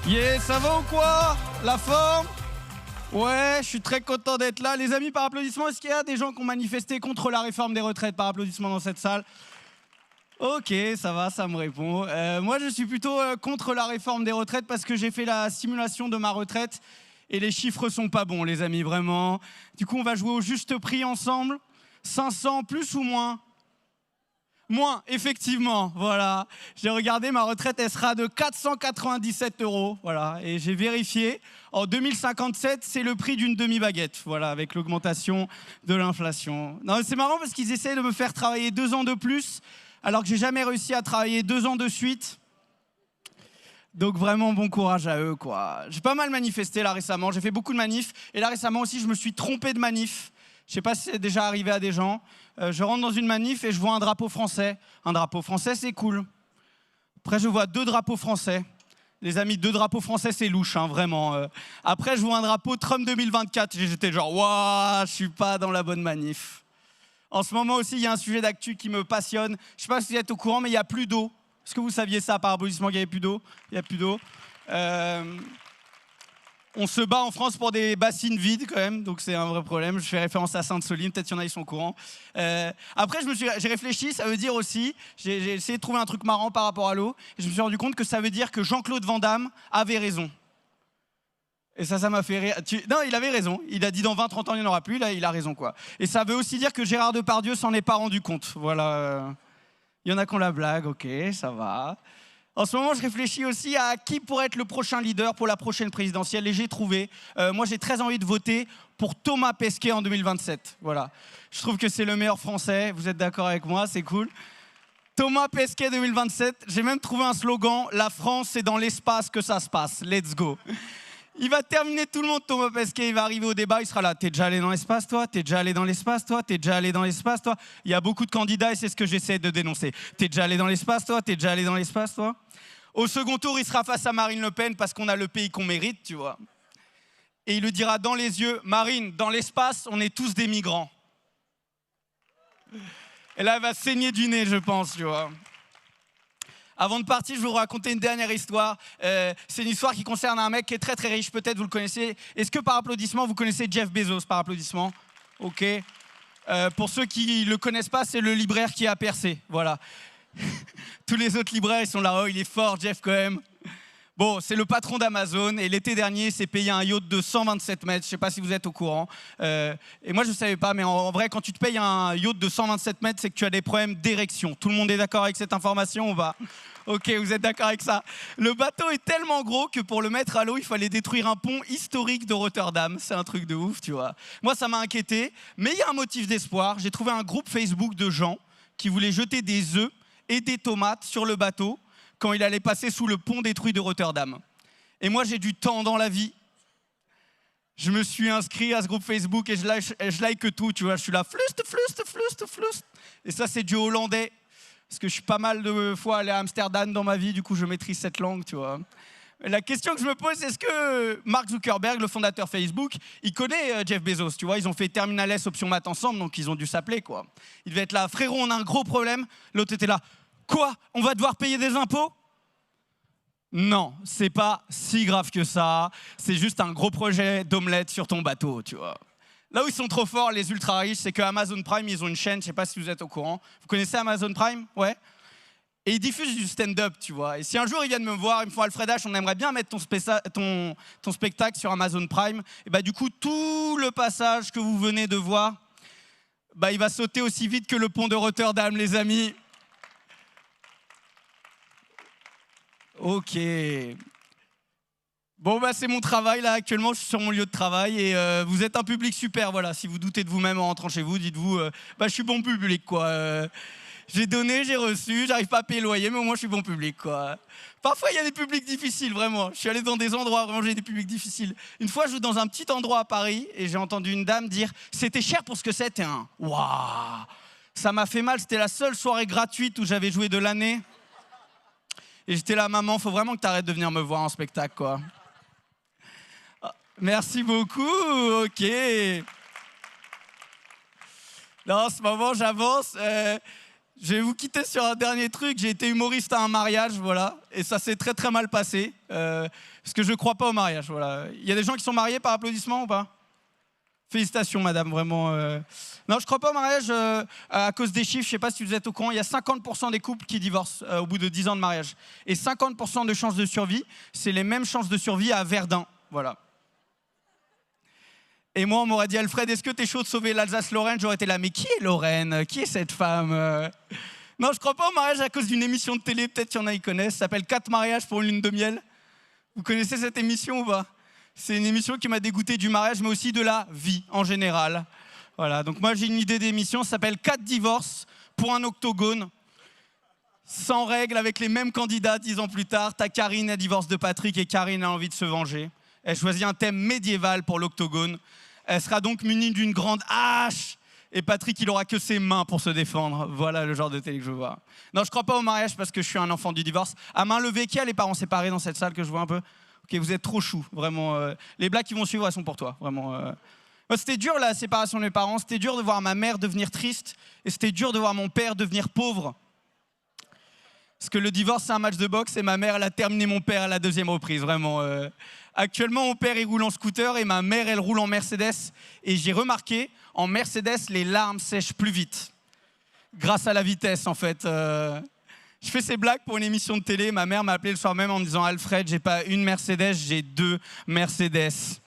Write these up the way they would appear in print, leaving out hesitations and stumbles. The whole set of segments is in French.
Yeah, ça va ou quoi? La forme? Ouais, je suis très content d'être là. Les amis, par applaudissement, est-ce qu'il y a des gens qui ont manifesté contre la réforme des retraites par applaudissement dans cette salle? Ok, ça va, ça me répond. Moi, je suis plutôt contre la réforme des retraites parce que j'ai fait la simulation de ma retraite et les chiffres sont pas bons, les amis, vraiment. Du coup, on va jouer au juste prix ensemble. 500 plus ou moins? Moins, effectivement, voilà. J'ai regardé, ma retraite, elle sera de 497 €, voilà. Et j'ai vérifié, en 2057, c'est le prix d'une demi-baguette, voilà, avec l'augmentation de l'inflation. Non, c'est marrant parce qu'ils essaient de me faire travailler 2 ans de plus, alors que j'ai jamais réussi à travailler 2 ans de suite. Donc vraiment, bon courage à eux, quoi. J'ai pas mal manifesté, là, récemment. J'ai fait beaucoup de manifs. Et là, récemment aussi, je me suis trompé de manif. Je sais pas si c'est déjà arrivé à des gens. Je rentre dans une manif et je vois un drapeau français. Un drapeau français, c'est cool. Après, je vois 2 drapeaux français. Les amis, 2 drapeaux français, c'est louche, hein, vraiment. Après, je vois un drapeau Trump 2024. J'étais genre, waouh, je suis pas dans la bonne manif. En ce moment aussi, il y a un sujet d'actu qui me passionne. Je sais pas si vous êtes au courant, mais il n'y a plus d'eau. Est-ce que vous saviez ça par applaudissement qu'il n'y avait plus d'eau? Il n'y a plus d'eau. On se bat en France pour des bassines vides quand même, donc c'est un vrai problème. Je fais référence à Sainte-Soline, peut-être qu'il y en a, ils sont au courant. Après, j'ai réfléchi, ça veut dire aussi, j'ai essayé de trouver un truc marrant par rapport à l'eau, et je me suis rendu compte que ça veut dire que Jean-Claude Van Damme avait raison. Et ça m'a fait rire. Non, il avait raison. Il a dit dans 20-30 ans, il n'y en aura plus. Là, il a raison, quoi. Et ça veut aussi dire que Gérard Depardieu s'en est pas rendu compte. Voilà. Il y en a qui ont la blague, ok, ça va. En ce moment, je réfléchis aussi à qui pourrait être le prochain leader pour la prochaine présidentielle. Et j'ai trouvé, moi j'ai très envie de voter pour Thomas Pesquet en 2027. Voilà. Je trouve que c'est le meilleur français. Vous êtes d'accord avec moi? C'est cool. Thomas Pesquet 2027. J'ai même trouvé un slogan: la France, c'est dans l'espace que ça se passe. Let's go. Il va terminer tout le monde, Thomas Pesquet. Il va arriver au débat, il sera là. T'es déjà allé dans l'espace, toi? T'es déjà allé dans l'espace, toi? T'es déjà allé dans l'espace, toi? Il y a beaucoup de candidats et c'est ce que j'essaie de dénoncer. T'es déjà allé dans l'espace, toi? T'es déjà allé dans l'espace, toi? Au second tour, il sera face à Marine Le Pen parce qu'on a le pays qu'on mérite, tu vois. Et il le dira dans les yeux: Marine, dans l'espace, on est tous des migrants. Et là, elle va saigner du nez, je pense, tu vois. Avant de partir, je vais vous raconter une dernière histoire. C'est une histoire qui concerne un mec qui est très très riche, peut-être vous le connaissez. Est-ce que par applaudissement, vous connaissez Jeff Bezos par applaudissement? Ok. Pour ceux qui ne le connaissent pas, c'est le libraire qui a percé. Voilà. Tous les autres libraires, ils sont là, oh, il est fort, Jeff, quand même. Bon, c'est le patron d'Amazon et l'été dernier, il s'est payé un yacht de 127 mètres. Je ne sais pas si vous êtes au courant. Et moi, je ne savais pas, mais en vrai, quand tu te payes un yacht de 127 mètres, c'est que tu as des problèmes d'érection. Tout le monde est d'accord avec cette information ou pas? Ok, vous êtes d'accord avec ça? Le bateau est tellement gros que pour le mettre à l'eau, il fallait détruire un pont historique de Rotterdam. C'est un truc de ouf, tu vois. Moi, ça m'a inquiété, mais il y a un motif d'espoir. J'ai trouvé un groupe Facebook de gens qui voulaient jeter des œufs et des tomates sur le bateau quand il allait passer sous le pont détruit de Rotterdam. Et moi, j'ai du temps dans la vie. Je me suis inscrit à ce groupe Facebook et je like tout, tu vois. Je suis là, flust. Et ça, c'est du hollandais. Parce que je suis pas mal de fois allé à Amsterdam dans ma vie, du coup, je maîtrise cette langue, tu vois. La question que je me pose, c'est: est-ce que Mark Zuckerberg, le fondateur Facebook, il connaît Jeff Bezos, tu vois? Ils ont fait Terminal S option maths ensemble, donc ils ont dû s'appeler, quoi. Il devait être là: frérot, on a un gros problème. L'autre était là: quoi? On va devoir payer des impôts? Non, c'est pas si grave que ça. C'est juste un gros projet d'omelette sur ton bateau, tu vois. Là où ils sont trop forts, les ultra riches, c'est que Amazon Prime, ils ont une chaîne, je sais pas si vous êtes au courant. Vous connaissez Amazon Prime? Ouais. Et ils diffusent du stand-up, tu vois. Et si un jour ils viennent me voir, ils me font: Alfred H, on aimerait bien mettre ton spectacle sur Amazon Prime. Et bah du coup, tout le passage que vous venez de voir, bah il va sauter aussi vite que le pont de Rotterdam, les amis. Ok. Bon, bah c'est mon travail, là, actuellement, je suis sur mon lieu de travail et vous êtes un public super, voilà. Si vous doutez de vous-même en rentrant chez vous, dites-vous, bah je suis bon public, quoi. J'ai donné, j'ai reçu, j'arrive pas à payer le loyer, mais au moins je suis bon public, quoi. Parfois, il y a des publics difficiles, vraiment. Je suis allé dans des endroits, vraiment, j'ai des publics difficiles. Une fois, je joue dans un petit endroit à Paris et j'ai entendu une dame dire: c'était cher pour ce que c'était, hein. Waouh! Ça m'a fait mal, c'était la seule soirée gratuite où j'avais joué de l'année. Et j'étais là: maman, faut vraiment que tu arrêtes de venir me voir en spectacle, quoi. Merci beaucoup, ok. Là, en ce moment, j'avance. Je vais vous quitter sur un dernier truc. J'ai été humoriste à un mariage, voilà. Et ça s'est très très mal passé. Parce que je ne crois pas au mariage, voilà. Il y a des gens qui sont mariés par applaudissement ou pas? Félicitations, madame, vraiment. Non, je ne crois pas au mariage à cause des chiffres. Je ne sais pas si vous êtes au courant. Il y a 50% des couples qui divorcent au bout de 10 ans de mariage. Et 50% de chances de survie, c'est les mêmes chances de survie à Verdun. Voilà. Et moi, on m'aurait dit, Alfred, est-ce que tu es chaud de sauver l'Alsace-Lorraine? J'aurais été là, mais qui est Lorraine? Qui est cette femme? Non, je ne crois pas au mariage à cause d'une émission de télé. Peut-être qu'il y en a qui connaissent. Ça s'appelle 4 mariages pour une lune de miel. Vous connaissez cette émission ou pas? C'est une émission qui m'a dégoûté du mariage, mais aussi de la vie en général. Voilà, donc moi j'ai une idée d'émission, ça s'appelle 4 divorces pour un octogone. Sans règles, avec les mêmes candidats 10 ans plus tard. T'as Karine, elle divorce de Patrick et Karine a envie de se venger. Elle choisit un thème médiéval pour l'octogone. Elle sera donc munie d'une grande hache. Et Patrick, il aura que ses mains pour se défendre. Voilà le genre de télé que je veux voir. Non, je crois pas au mariage parce que je suis un enfant du divorce. À main levée, qui a les parents séparés dans cette salle que je vois un peu? Ok, vous êtes trop chou, vraiment. Les blagues qui vont suivre, elles sont pour toi, vraiment. C'était dur la séparation de mes parents, c'était dur de voir ma mère devenir triste, et c'était dur de voir mon père devenir pauvre. Parce que le divorce, c'est un match de boxe, et ma mère, elle a terminé mon père à la 2e reprise, vraiment. Actuellement, mon père, il roule en scooter, et ma mère, elle roule en Mercedes. Et j'ai remarqué, en Mercedes, les larmes sèchent plus vite. Grâce à la vitesse, en fait. Je fais ces blagues pour une émission de télé. Ma mère m'a appelé le soir même en me disant « Alfred, j'ai pas une Mercedes, j'ai 2 Mercedes. »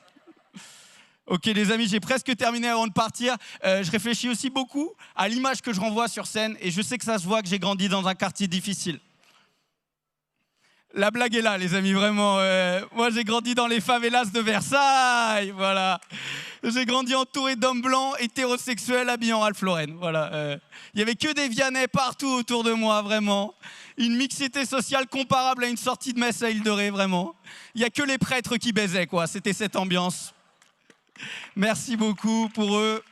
Ok les amis, j'ai presque terminé avant de partir. Je réfléchis aussi beaucoup à l'image que je renvoie sur scène et je sais que ça se voit que j'ai grandi dans un quartier difficile. La blague est là les amis, vraiment. Moi j'ai grandi dans les favelas de Versailles, voilà. J'ai grandi entouré d'hommes blancs, hétérosexuels, habillés en Ralph Lauren. Voilà. Il n'y avait que des Viannais partout autour de moi, vraiment. Une mixité sociale comparable à une sortie de messe à Île de Ré, vraiment. Il n'y a que les prêtres qui baisaient, quoi. C'était cette ambiance. Merci beaucoup pour eux.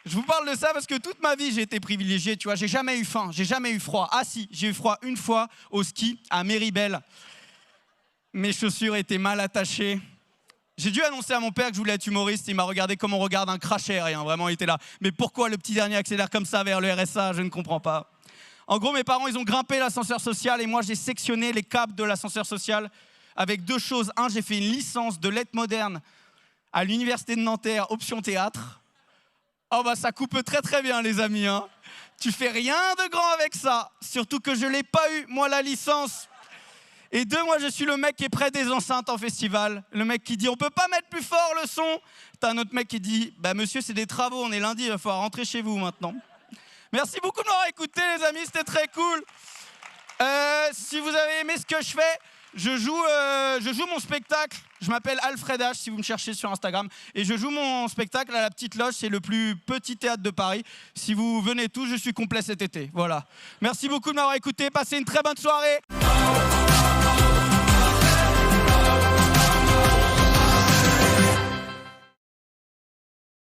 Je vous parle de ça parce que toute ma vie, j'ai été privilégié, tu vois. J'ai jamais eu faim, j'ai jamais eu froid. Ah si, j'ai eu froid une fois au ski à Méribel. Mes chaussures étaient mal attachées. J'ai dû annoncer à mon père que je voulais être humoriste. Il m'a regardé comme on regarde un crash aérien. Vraiment, il était là. Mais pourquoi le petit dernier accélère comme ça vers le RSA? Je ne comprends pas. En gros, mes parents, ils ont grimpé l'ascenseur social et moi, j'ai sectionné les câbles de l'ascenseur social avec 2 choses. Un, j'ai fait une licence de lettres modernes à l'université de Nanterre, option théâtre. Oh bah ça coupe très très bien les amis. Hein. Tu fais rien de grand avec ça. Surtout que je ne l'ai pas eu, moi, la licence. Et 2, moi, je suis le mec qui est près des enceintes en festival. Le mec qui dit, on peut pas mettre plus fort le son. T'as un autre mec qui dit, bah monsieur, c'est des travaux, on est lundi, il va falloir rentrer chez vous maintenant. Merci beaucoup de m'avoir écouté, les amis, c'était très cool. Si vous avez aimé ce que je fais, je joue mon spectacle. Je m'appelle Alfred H, si vous me cherchez sur Instagram. Et je joue mon spectacle à la Petite Loge, c'est le plus petit théâtre de Paris. Si vous venez tous, je suis complet cet été. Voilà. Merci beaucoup de m'avoir écouté, passez une très bonne soirée.